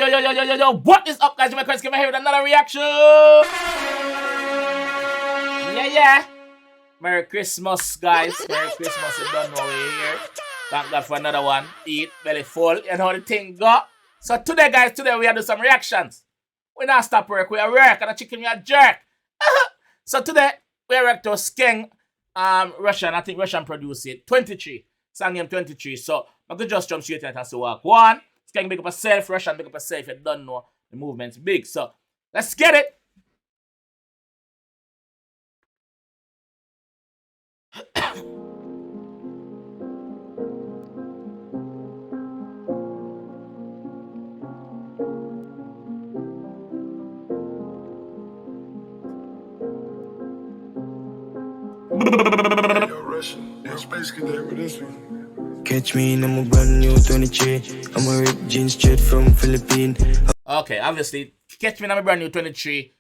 Yo, what is up, guys? JAMAICA'S here with another reaction. Yeah. Merry Christmas, guys. Merry Christmas. You don't know we're here. Thank God for another one. Eat, belly full. You know how the thing go. So today, guys, we are doing some reactions. We not stop work. We are work. And the chicken, we are jerk. So today, we are to Skeng, Rvssian. I think Rvssian produced it. 23. Song name 23. So I could just jump straight in and say walk. One. Skeng big up herself, Rvssian big up herself. You don't know the movement's big. So let's get it. Catch me in a brand new 23. I'm a ripped jeans straight from Philippines. Okay, obviously, catch me in a brand new 23.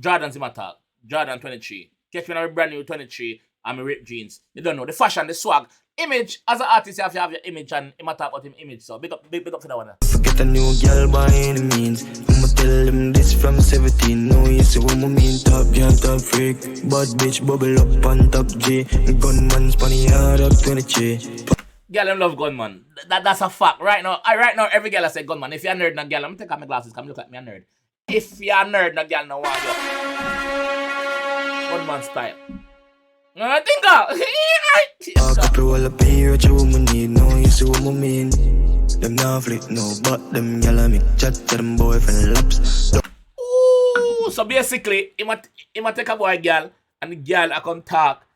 Jordan's in my talk. Jordan 23. Catch me in a brand new 23. I'm a ripped jeans. You don't know the fashion, the swag, image. As an artist, you have to have your image, and I'm talk about him image. So big up for that one. Forget a new girl by any means. I'ma tell him this from 17. No, you see what I mean. Top girl, top freak. Bad bitch, bubble up on top G. Gunman, spanny hard up 23. Girl, I love gunman. That's a fact. Right now, every girl I say gunman. If you're a nerd, no girl, let me take off my glasses. Come look like me a nerd. If you're a nerd, no girl, no want you. Gunman style. No, I think I'll couple all up here, what you woman need. No, you see what I mean. Them not flick, no, but them gyal I make chat to them boyfriend laps. Ooh, so basically, he might take a boy girl, and the girl I come talk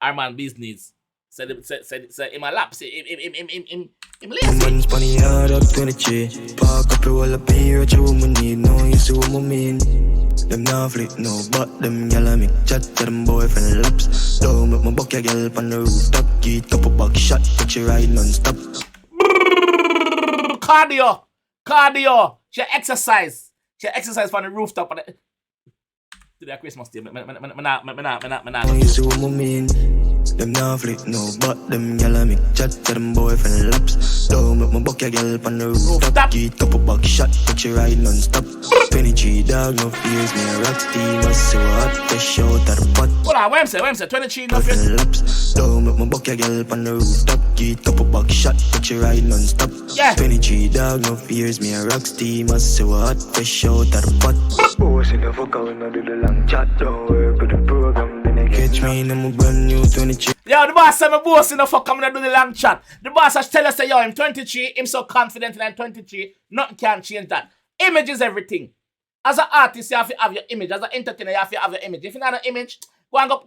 our man business. So in my lap, say him lazy. Man's funny hard up 23. Park up all up here, what you woman need. No, you see what I mean. Them not flick, no, but them gyal I make chat to them boyfriend laps. Don't make my buck your girl on the rooftop. Get couple back shot, but you ride non-stop. Cardio. She exercise from the rooftop. To the Christmas day. You see what I mean? Them not flick, no, but them gyal I make chat to them boyfriend laps. Don't make my buck your girl on the rooftop. Get couple back shot, but you ride non-stop. 23 dog, no fears, me a rock steam. I see what fresh out of the pot. Hold on, what I'm saying? 23 no fears. Laps. Don't make my buck your girl on the rooftop. Get couple back shot, but you ride non-stop. Yeah. 23 dog, no fears, me a rock steam. I see what fresh out of the pot. Oh, see the fuck when I do the long chat. Don't work with the program, then I catch me in a brand new 23. Yo, the boss said my boss in the fuck coming to do the long chat. The boss has tell us that yo, I'm 23, I'm so confident and I'm 23. Nothing can change that. Image is everything. As an artist, you have to have your image. As an entertainer, you have to have your image. If you not an image, go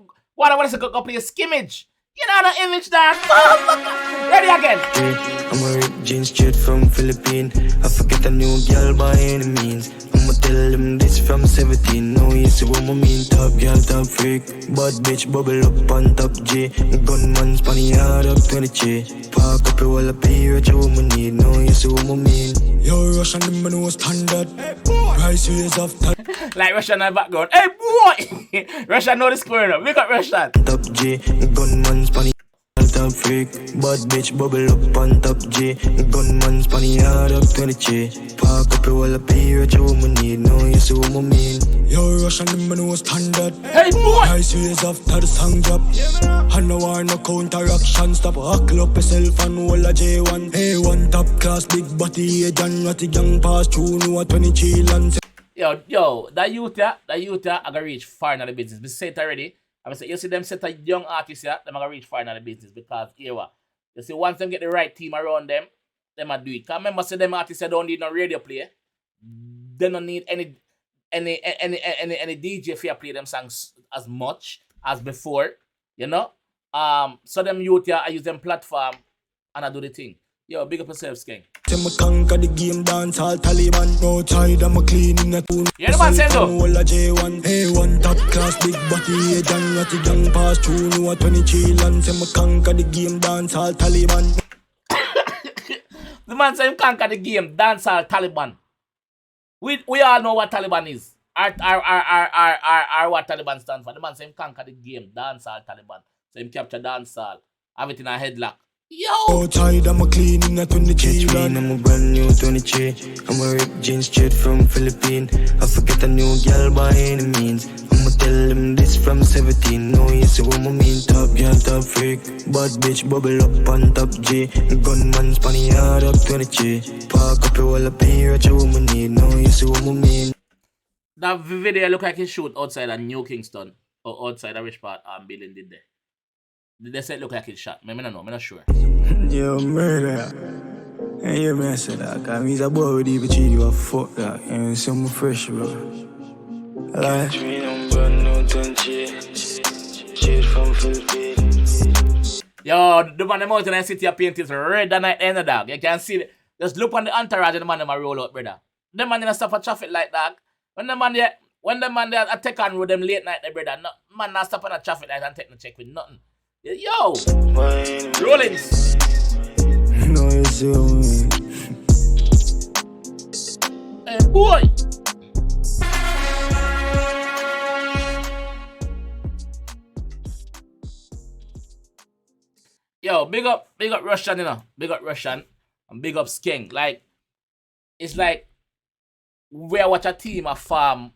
play a skimmage. You know the image that. Ready again. I'm a ripped jeans straight from Philippines. I forget a new girl by any means. I'ma tell him this from 17. No, you see what I mean. Top girl, top freak. Bad bitch, bubble up on top G. Gunman, spanny hard up 23. Park up all up here, what you woman need. No, you see what I mean. Yo, Rvssian, them man was standard. Price ways of like Rvssian in the background. Hey boy! Rvssian know the square now. Look at Rvssian. Top G. Gunman, spanny top freak. Bad bitch, bubble up on top G. Gunman, spanny hard up 23. Park up all up here, what you woman need. No, you see what I mean. Yo, Rvssian, them man was standard. Hey boy! Nice ways after the song drop. And no war, no counteraction. Stop, huckle up yourself and hold a J1. Hey, one top class, big body, a John, what the gang pass through, no a 23 lands. Yo, that youth I gotta reach far in the business. We say it already. I say, you see them set a young artists here, them are gonna reach far in the business because here you see, once them get the right team around them, them a do it. Cause remember, say them artists don't need no radio play. They don't need any DJ for play them songs as much as before. You know? So them youth here, I use them platform and I do the thing. Yo, big up yourself, Skeng. Them conquer the game, dance all Taliban. No tide, I'm a clean in the tune. Yeah, the man said so. J1. Hey, one top class, big body, a John, what the young pass through, no a 23 lands. Them conquer the game, dance all Taliban. The man said him conquer the game, dance all Taliban. We all know what Taliban is. What Taliban stands for. The man said him conquer the game, dance all Taliban. So him capture dance all, have it in a headlock. Yo! Outside, I'm a clean in a 23. I'm a brand new 23. I'm a rip jeans straight from Philippines. I forget a new girl by any means. I'ma tell them this from 17. No, you see what I mean. Top girl, top freak. Bad bitch, bubble up on top G. Gunman spanny hard up 23. Park up your wall up here, what you woman need. No, you see what I mean. That video look like he shoot outside a New Kingston or outside a rich part building did there. Did they say it look like it shot? I don't know, I'm not sure. Yo, murder. Hey, you man say that, cause me's a boy with you, but you a fuck that. And something fresh, bro. Like, from Philippines. Yo, the man the mountain and city paint is red and at end dog. You can see it. Just look on the entourage and the man them a roll out, brother. The man in stop for traffic like that. When the man there take on road them late night, brother. No, man not stop on a traffic light and take no check with nothing. Yo, Rollins. No, you see me. Hey boy. Yo, big up Rvssian, you know. Big up Rvssian and big up Skeng. Like, it's like we watch a team of farm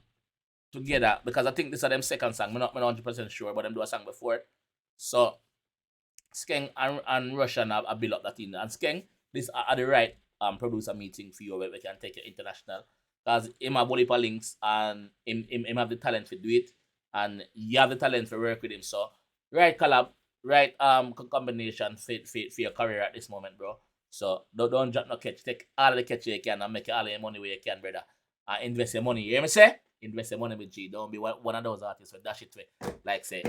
together because I think this is them second song. I'm not 100% sure, but them do a song before it. So Skeng and Rvssian have built up that team. And Skeng, this are the right producer meeting for you where we can take it international. Because him have Bolipa links and him have the talent to do it. And you have the talent to work with him. So right collab, right combination for your career at this moment, bro. So don't drop no catch. Take all the catch you can and make all your money where you can, brother. And invest your money. You hear me say? Invest your money with G. Don't be one of those artists with dash it with. Like say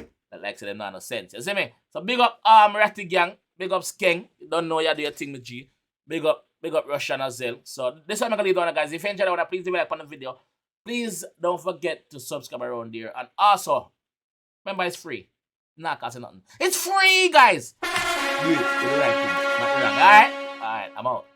them not no sense. You see me? So big up Ratty Gang, big up Skeng. You don't know you do your thing with G. Big up Rvssian as well. So this one I'm gonna leave on, guys. If you enjoyed it, please leave a like on the video. Please don't forget to subscribe around here. And also, remember it's free. Not costing nothing. It's free, guys. Do it. Do the right thing. Not wrong. Alright? Alright, I'm out.